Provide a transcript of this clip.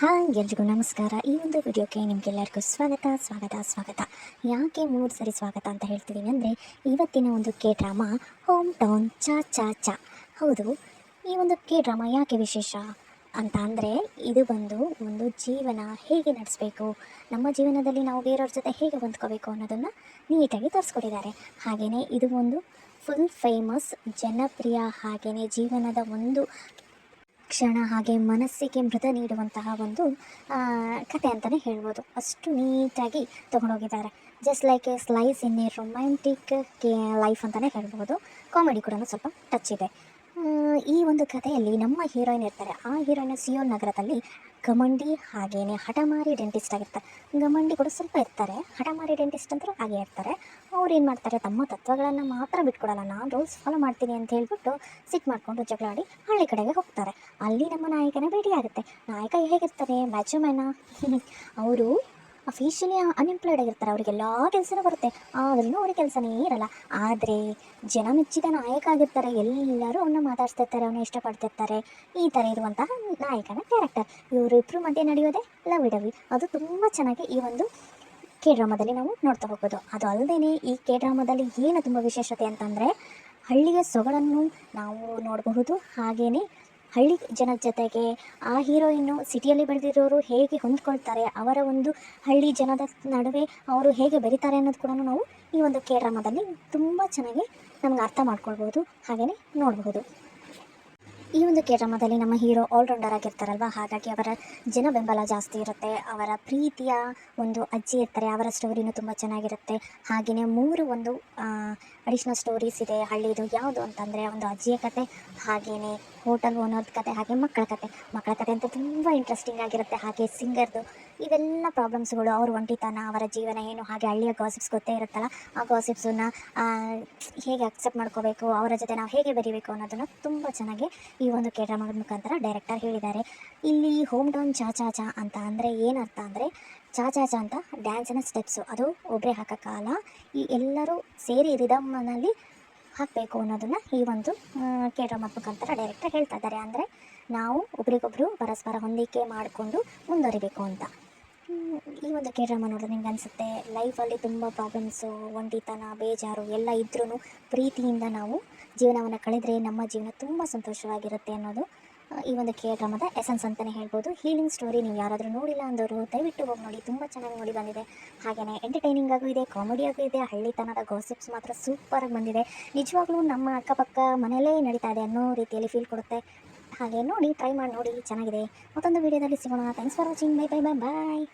Hi ಎಲ್ರಿಗೂ ನಮಸ್ಕಾರ. ಈ ಒಂದು ವಿಡಿಯೋಕ್ಕೆ ನಿಮಗೆಲ್ಲರಿಗೂ ಸ್ವಾಗತ. ಯಾಕೆ 3 ಸರಿ ಸ್ವಾಗತ ಅಂತ ಹೇಳ್ತಿದ್ದೀನಿ ಅಂದರೆ, ಇವತ್ತಿನ ಒಂದು ಕೆ ಡ್ರಾಮಾ ಹೋಮ್ ಟೌನ್ ಚಾ ಚಾ ಚಾ. ಹೌದು, ಈ ಒಂದು ಕೆ ಡ್ರಾಮಾ ಯಾಕೆ ವಿಶೇಷ ಅಂತ ಅಂದರೆ, ಇದು ಬಂದು ಒಂದು ಜೀವನ ಹೇಗೆ ನಡೆಸಬೇಕು, ನಮ್ಮ ಜೀವನದಲ್ಲಿ ನಾವು ಬೇರೆಯವ್ರ ಜೊತೆ ಹೇಗೆ ಹೊಂದ್ಕೋಬೇಕು ಅನ್ನೋದನ್ನು ನೀಟಾಗಿ ತೋರಿಸ್ಕೊಟ್ಟಿದ್ದಾರೆ. ಹಾಗೆಯೇ ಇದು ಒಂದು ಫುಲ್ ಫೇಮಸ್ ಜನಪ್ರಿಯ, ಹಾಗೆಯೇ ಜೀವನದ ಒಂದು ಕ್ಷಣ ಹಾಗೆ ಮನಸ್ಸಿಗೆ ಮೃತ ನೀಡುವಂತಹ ಒಂದು ಕತೆ ಅಂತಲೇ ಹೇಳ್ಬೋದು. ಅಷ್ಟು ನೀಟಾಗಿ ತೊಗೊಂಡೋಗಿದ್ದಾರೆ. Just like a slice in a romantic life ಅಂತಲೇ ಹೇಳ್ಬೋದು. ಕಾಮಿಡಿ ಕೂಡ ಸ್ವಲ್ಪ ಟಚ್ ಇದೆ. ಈ ಒಂದು ಕಥೆಯಲ್ಲಿ ನಮ್ಮ ಹೀರೋಯಿನ್ ಇರ್ತಾರೆ. ಆ ಹೀರೋಯಿನ್ ಸಿಯೋಲ್ ನಗರದಲ್ಲಿ ಗಮಂಡಿ ಹಾಗೇನೆ ಹಠಮಾರಿ ಡೆಂಟಿಸ್ಟ್ ಆಗಿರ್ತಾರೆ. ಗಮಂಡಿ ಕೂಡ ಸ್ವಲ್ಪ ಇರ್ತಾರೆ, ಹಠಮಾರಿ ಡೆಂಟಿಸ್ಟ್ ಅಂತೂ ಹಾಗೆ ಇರ್ತಾರೆ. ಅವ್ರು ಏನು ಮಾಡ್ತಾರೆ, ತಮ್ಮ ತತ್ವಗಳನ್ನು ಮಾತ್ರ ಬಿಟ್ಕೊಡಲ್ಲ, ನಾನು ರೂಲ್ಸ್ ಫಾಲೋ ಮಾಡ್ತೀನಿ ಅಂತ ಹೇಳ್ಬಿಟ್ಟು ಸಿಟ್ಟು ಮಾಡಿಕೊಂಡು ಜಗಳಾಡಿ ಹಳ್ಳಿ ಕಡೆಗೆ ಹೋಗ್ತಾರೆ. ಅಲ್ಲಿ ನಮ್ಮ ನಾಯಕನ ಭೇಟಿಯಾಗುತ್ತೆ. ನಾಯಕ ಹೇಗಿರ್ತಾರೆ, ಮ್ಯಾಚುಮ್ಯಾನ. ಅವರು ಅಫಿಷಿಯಲಿ ಅನ್ಎಂಪ್ಲಾಯ್ಡ್ ಆಗಿರ್ತಾರೆ. ಅವರಿಗೆಲ್ಲ ಕೆಲಸನೂ ಬರುತ್ತೆ, ಆದ್ರೂ ಅವ್ರಿಗೆ ಕೆಲಸನೇ ಇರಲ್ಲ. ಆದರೆ ಜನ ಮೆಚ್ಚಿದ ನಾಯಕ ಆಗಿರ್ತಾರೆ. ಎಲ್ಲರೂ ಅವನ್ನ ಮಾತಾಡ್ಸ್ತಿರ್ತಾರೆ, ಅವನ್ನ ಇಷ್ಟಪಡ್ತಿರ್ತಾರೆ. ಈ ಥರ ಇರುವಂತಹ ನಾಯಕನ ಕ್ಯಾರೆಕ್ಟರ್. ಇವರಿಬ್ಬರು ಮಧ್ಯೆ ನಡೆಯೋದೇ ಲವ್. ಅದು ತುಂಬ ಚೆನ್ನಾಗಿ ಈ ಒಂದು ಕೆ ಡ್ರಾಮಾದಲ್ಲಿ ನಾವು ನೋಡ್ತಾ ಹೋಗ್ಬೋದು. ಅದು ಅಲ್ಲದೆ ಈ ಕೆ ಡ್ರಾಮಾದಲ್ಲಿ ಏನು ತುಂಬ ವಿಶೇಷತೆ ಅಂತಂದರೆ, ಹಳ್ಳಿಯ ಸೊಗಡನ್ನು ನಾವು ನೋಡಬಹುದು. ಹಾಗೆಯೇ ಹಳ್ಳಿ ಜನದ ಜೊತೆಗೆ ಆ ಹೀರೋಯಿನ್ನು ಸಿಟಿಯಲ್ಲಿ ಬೆಳೆದಿರೋರು ಹೇಗೆ ಹೊಂದ್ಕೊಳ್ತಾರೆ, ಅವರ ಒಂದು ಹಳ್ಳಿ ಜನದ ನಡುವೆ ಅವರು ಹೇಗೆ ಬೆರೀತಾರೆ ಅನ್ನೋದು ಕೂಡ ನಾವು ಈ ಒಂದು ಕೆ ಡ್ರಾಮಾದಲ್ಲಿ ತುಂಬ ಚೆನ್ನಾಗಿ ನಮ್ಗೆ ಅರ್ಥ ಮಾಡ್ಕೊಳ್ಬೋದು, ಹಾಗೆಯೇ ನೋಡಬಹುದು. ಈ ಒಂದು ಕೆ ಡ್ರಾಮಾದಲ್ಲಿ ನಮ್ಮ ಹೀರೋ ಆಲ್ರೌಂಡರ್ ಆಗಿರ್ತಾರಲ್ವ, ಹಾಗಾಗಿ ಅವರ ಜನ ಬೆಂಬಲ ಜಾಸ್ತಿ ಇರುತ್ತೆ. ಅವರ ಪ್ರೀತಿಯ ಒಂದು ಅಜ್ಜಿ ಇರ್ತಾರೆ, ಅವರ ಸ್ಟೋರಿನೂ ತುಂಬ ಚೆನ್ನಾಗಿರುತ್ತೆ. ಹಾಗೆಯೇ 3 ಒಂದು ಅಡಿಷ್ನಲ್ ಸ್ಟೋರೀಸ್ ಇದೆ ಹಳ್ಳಿದು. ಯಾವುದು ಅಂತಂದರೆ, ಒಂದು ಅಜ್ಜಿಯ ಕತೆ, ಹಾಗೆಯೇ ಹೋಟೆಲ್ ಓನರ್ದ ಕತೆ, ಹಾಗೆ ಮಕ್ಕಳ ಕತೆ ಅಂತೂ ತುಂಬ ಇಂಟ್ರೆಸ್ಟಿಂಗ್ ಆಗಿರುತ್ತೆ. ಹಾಗೆ ಸಿಂಗರ್ದು ಇವೆಲ್ಲ ಪ್ರಾಬ್ಲಮ್ಸ್ಗಳು, ಅವ್ರ ಒಂಟಿತನ, ಅವರ ಜೀವನ ಏನು, ಹಾಗೆ ಹಳ್ಳಿಯ ಗಾಸಿಪ್ಸ್ ಗೊತ್ತೇ ಇರುತ್ತಲ್ಲ, ಆ ಗಾಸಿಪ್ಸನ್ನು ಹೇಗೆ ಅಕ್ಸೆಪ್ಟ್ ಮಾಡ್ಕೋಬೇಕು, ಅವರ ಜೊತೆ ನಾವು ಹೇಗೆ ಬೆರಿಬೇಕು ಅನ್ನೋದನ್ನು ತುಂಬ ಚೆನ್ನಾಗಿ ಈ ಒಂದು ಕೆ ಡ್ರಾಮಾದ ಮುಖಾಂತರ ಡೈರೆಕ್ಟರ್ ಹೇಳಿದ್ದಾರೆ. ಇಲ್ಲಿ ಹೋಮ್ ಟೌನ್ ಚಾ ಚಾ ಚಾ ಅಂತ ಅಂದರೆ ಏನರ್ಥ ಅಂದರೆ, ಚಾ ಚಾ ಚಾ ಅಂತ ಡ್ಯಾನ್ಸಿನ ಸ್ಟೆಪ್ಸು, ಅದು ಒಬ್ಬರೇ ಹಾಕೋಕ್ಕಾಗಲ್ಲ, ಈ ಎಲ್ಲರೂ ಸೇರಿ ರಿದಮ್ನಲ್ಲಿ ಹಾಕಬೇಕು ಅನ್ನೋದನ್ನು ಈ ಒಂದು ಕೆ ಡ್ರಾಮಾದ ಮುಖಾಂತರ ಡೈರೆಕ್ಟರ್ ಹೇಳ್ತಾ ಇದ್ದಾರೆ. ಅಂದರೆ ನಾವು ಒಬ್ರಿಗೊಬ್ರು ಪರಸ್ಪರ ಹೊಂದಿಕೆ ಮಾಡಿಕೊಂಡು ಮುಂದುವರಿಬೇಕು ಅಂತ. ಈ ಒಂದು ಕೆ ಡ್ರಾಮಾ ನೋಡಿದ್ರೆ ನಿಮ್ಗೆ ಅನಿಸುತ್ತೆ, ಲೈಫಲ್ಲಿ ತುಂಬ ಪ್ರಾಬ್ಲಮ್ಸು, ಒಂಟಿತನ, ಬೇಜಾರು ಎಲ್ಲ ಇದ್ರೂ ಪ್ರೀತಿಯಿಂದ ನಾವು ಜೀವನವನ್ನು ಕಳೆದರೆ ನಮ್ಮ ಜೀವನ ತುಂಬ ಸಂತೋಷವಾಗಿರುತ್ತೆ ಅನ್ನೋದು ಈ ಒಂದು ಕೆ ಡ್ರಾಮಾದ ಎಸೆನ್ಸ್ ಅಂತಲೇ ಹೇಳ್ಬೋದು. ಹೀಲಿಂಗ್ ಸ್ಟೋರಿ ನೀವು ಯಾರಾದರೂ ನೋಡಿಲ್ಲ ಅಂದವರು ದಯವಿಟ್ಟು ಹೋಗಿ ನೋಡಿ, ತುಂಬ ಚೆನ್ನಾಗಿ ನೋಡಿ ಬಂದಿದೆ. ಹಾಗೆಯೇ ಎಂಟರ್ಟೈನಿಂಗ್ ಆಗೂ ಇದೆ, ಕಾಮಿಡಿಯಾಗೂ ಇದೆ. ಹಳ್ಳಿತನದ ಗಾಸಿಪ್ಸ್ ಮಾತ್ರ ಸೂಪರಾಗಿ ಬಂದಿದೆ. ನಿಜವಾಗ್ಲೂ ನಮ್ಮ ಅಕ್ಕಪಕ್ಕ ಮನೆಯಲ್ಲೇ ನಡೀತಾ ಇದೆ ಅನ್ನೋ ರೀತಿಯಲ್ಲಿ ಫೀಲ್ ಕೊಡುತ್ತೆ. ಹಾಗೆ ನೋಡಿ, ಟ್ರೈ ಮಾಡಿ ನೋಡಿ, ಚೆನ್ನಾಗಿದೆ. ಮತ್ತೊಂದು ವೀಡಿಯೋದಲ್ಲಿ ಸಿಗೋಣ. Thanks for watching. Bye bye bye bye.